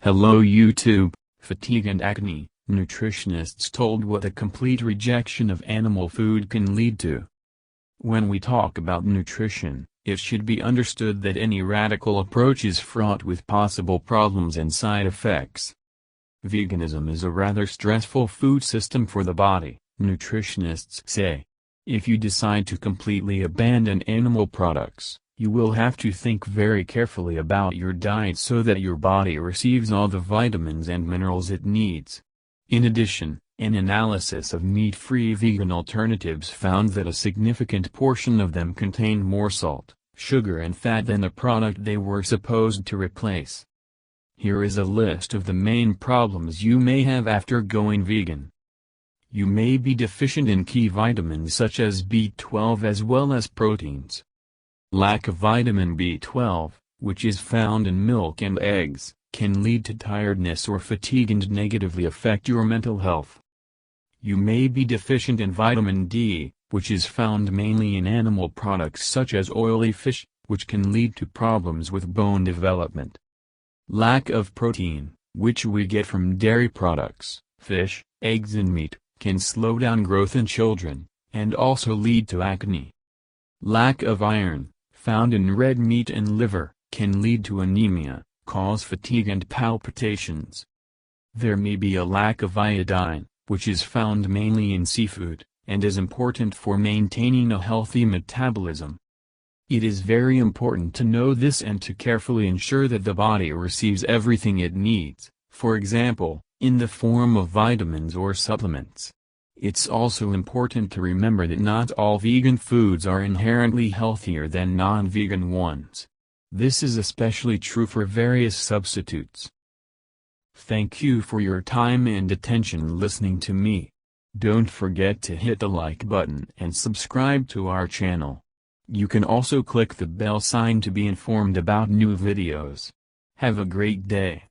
Hello YouTube, fatigue and acne, nutritionists told what a complete rejection of animal food can lead to. When we talk about nutrition, it should be understood that any radical approach is fraught with possible problems and side effects. Veganism is a rather stressful food system for the body, nutritionists say. If you decide to completely abandon animal products, you will have to think very carefully about your diet so that your body receives all the vitamins and minerals it needs. In addition, an analysis of meat-free vegan alternatives found that a significant portion of them contain more salt, sugar and fat than the product they were supposed to replace. Here is a list of the main problems you may have after going vegan. You may be deficient in key vitamins such as B12 as well as proteins. Lack of vitamin B12, which is found in milk and eggs, can lead to tiredness or fatigue and negatively affect your mental health. You may be deficient in vitamin D, which is found mainly in animal products such as oily fish, which can lead to problems with bone development. Lack of protein, which we get from dairy products, fish, eggs and meat, can slow down growth in children, and also lead to acne. Lack of iron, found in red meat and liver, can lead to anemia, cause fatigue and palpitations. There may be a lack of iodine, which is found mainly in seafood, and is important for maintaining a healthy metabolism. It is very important to know this and to carefully ensure that the body receives everything it needs, for example, in the form of vitamins or supplements. It's also important to remember that not all vegan foods are inherently healthier than non-vegan ones. This is especially true for various substitutes. Thank you for your time and attention listening to me. Don't forget to hit the like button and subscribe to our channel. You can also click the bell sign to be informed about new videos. Have a great day.